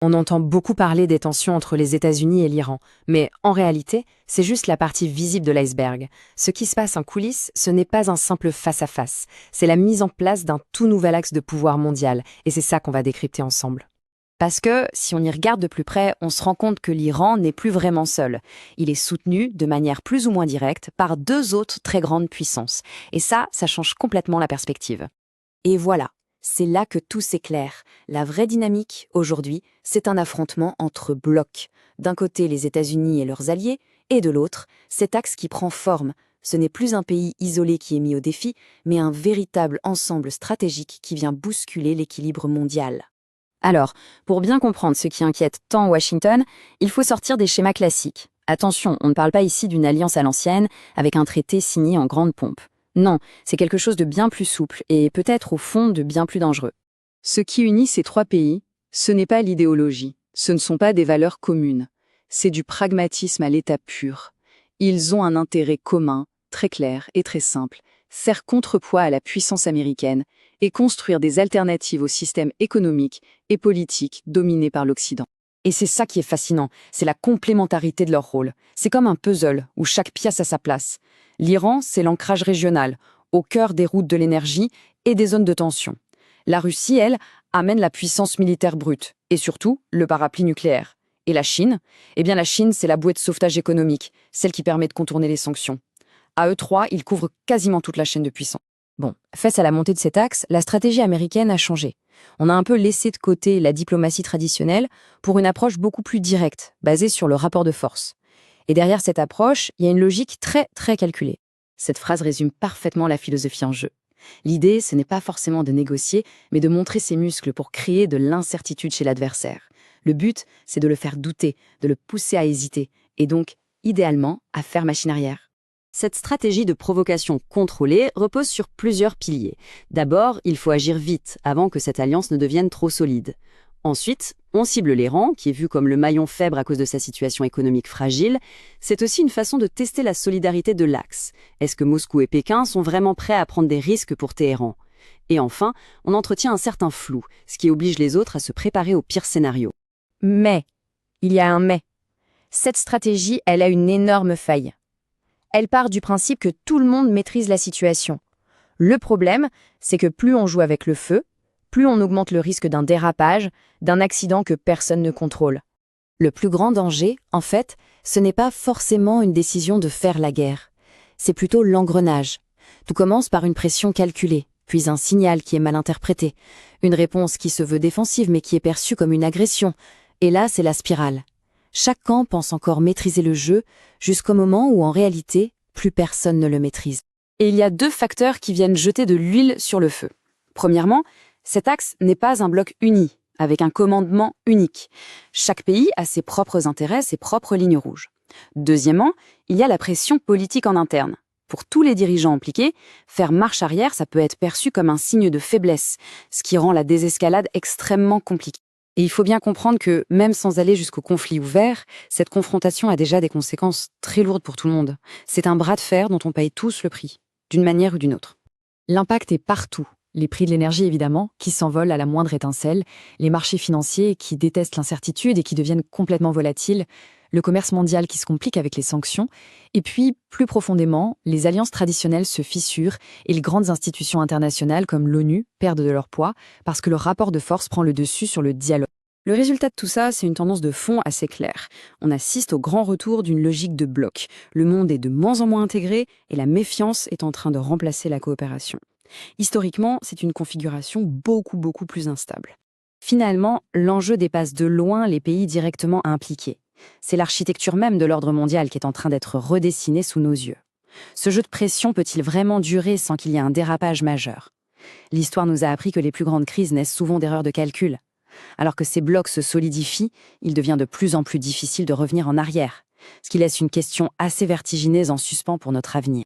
On entend beaucoup parler des tensions entre les États-Unis et l'Iran, mais en réalité, c'est juste la partie visible de l'iceberg. Ce qui se passe en coulisses, ce n'est pas un simple face-à-face, c'est la mise en place d'un tout nouvel axe de pouvoir mondial, et c'est ça qu'on va décrypter ensemble. Parce que, si on y regarde de plus près, on se rend compte que l'Iran n'est plus vraiment seul. Il est soutenu, de manière plus ou moins directe, par deux autres très grandes puissances. Et ça change complètement la perspective. Et voilà, c'est là que tout s'éclaire. La vraie dynamique, aujourd'hui, c'est un affrontement entre blocs. D'un côté, les États-Unis et leurs alliés, et de l'autre, cet axe qui prend forme. Ce n'est plus un pays isolé qui est mis au défi, mais un véritable ensemble stratégique qui vient bousculer l'équilibre mondial. Alors, pour bien comprendre ce qui inquiète tant Washington, il faut sortir des schémas classiques. Attention, on ne parle pas ici d'une alliance à l'ancienne, avec un traité signé en grande pompe. Non, c'est quelque chose de bien plus souple et peut-être au fond de bien plus dangereux. Ce qui unit ces trois pays, ce n'est pas l'idéologie, ce ne sont pas des valeurs communes, c'est du pragmatisme à l'état pur. Ils ont un intérêt commun, très clair et très simple, faire contrepoids à la puissance américaine et construire des alternatives au système économique et politique dominé par l'Occident. Et c'est ça qui est fascinant, c'est la complémentarité de leur rôle. C'est comme un puzzle où chaque pièce a sa place. L'Iran, c'est l'ancrage régional, au cœur des routes de l'énergie et des zones de tension. La Russie, elle, amène la puissance militaire brute, et surtout le parapluie nucléaire. Et la Chine? Eh bien la Chine, c'est la bouée de sauvetage économique, celle qui permet de contourner les sanctions. À eux trois, ils couvrent quasiment toute la chaîne de puissance. Bon, face à la montée de cet axe, la stratégie américaine a changé. On a un peu laissé de côté la diplomatie traditionnelle pour une approche beaucoup plus directe, basée sur le rapport de force. Et derrière cette approche, il y a une logique très, très calculée. Cette phrase résume parfaitement la philosophie en jeu. L'idée, ce n'est pas forcément de négocier, mais de montrer ses muscles pour créer de l'incertitude chez l'adversaire. Le but, c'est de le faire douter, de le pousser à hésiter, et donc, idéalement, à faire machine arrière. Cette stratégie de provocation contrôlée repose sur plusieurs piliers. D'abord, il faut agir vite, avant que cette alliance ne devienne trop solide. Ensuite, on cible l'Iran, qui est vu comme le maillon faible à cause de sa situation économique fragile. C'est aussi une façon de tester la solidarité de l'axe. Est-ce que Moscou et Pékin sont vraiment prêts à prendre des risques pour Téhéran? Et enfin, on entretient un certain flou, ce qui oblige les autres à se préparer au pire scénario. Mais, il y a un mais. Cette stratégie, elle a une énorme faille. Elle part du principe que tout le monde maîtrise la situation. Le problème, c'est que plus on joue avec le feu, plus on augmente le risque d'un dérapage, d'un accident que personne ne contrôle. Le plus grand danger, en fait, ce n'est pas forcément une décision de faire la guerre. C'est plutôt l'engrenage. Tout commence par une pression calculée, puis un signal qui est mal interprété, une réponse qui se veut défensive mais qui est perçue comme une agression. Et là, c'est la spirale. Chaque camp pense encore maîtriser le jeu, jusqu'au moment où, en réalité, plus personne ne le maîtrise. Et il y a deux facteurs qui viennent jeter de l'huile sur le feu. Premièrement, cet axe n'est pas un bloc uni, avec un commandement unique. Chaque pays a ses propres intérêts, ses propres lignes rouges. Deuxièmement, il y a la pression politique en interne. Pour tous les dirigeants impliqués, faire marche arrière, ça peut être perçu comme un signe de faiblesse, ce qui rend la désescalade extrêmement compliquée. Et il faut bien comprendre que, même sans aller jusqu'au conflit ouvert, cette confrontation a déjà des conséquences très lourdes pour tout le monde. C'est un bras de fer dont on paye tous le prix, d'une manière ou d'une autre. L'impact est partout. Les prix de l'énergie, évidemment, qui s'envolent à la moindre étincelle, les marchés financiers qui détestent l'incertitude et qui deviennent complètement volatiles, le commerce mondial qui se complique avec les sanctions, et puis, plus profondément, les alliances traditionnelles se fissurent et les grandes institutions internationales comme l'ONU perdent de leur poids parce que le rapport de force prend le dessus sur le dialogue. Le résultat de tout ça, c'est une tendance de fond assez claire. On assiste au grand retour d'une logique de bloc. Le monde est de moins en moins intégré et la méfiance est en train de remplacer la coopération. Historiquement, c'est une configuration beaucoup plus instable. Finalement, l'enjeu dépasse de loin les pays directement impliqués. C'est l'architecture même de l'ordre mondial qui est en train d'être redessinée sous nos yeux. Ce jeu de pression peut-il vraiment durer sans qu'il y ait un dérapage majeur? L'histoire nous a appris que les plus grandes crises naissent souvent d'erreurs de calcul. Alors que ces blocs se solidifient, il devient de plus en plus difficile de revenir en arrière, ce qui laisse une question assez vertigineuse en suspens pour notre avenir.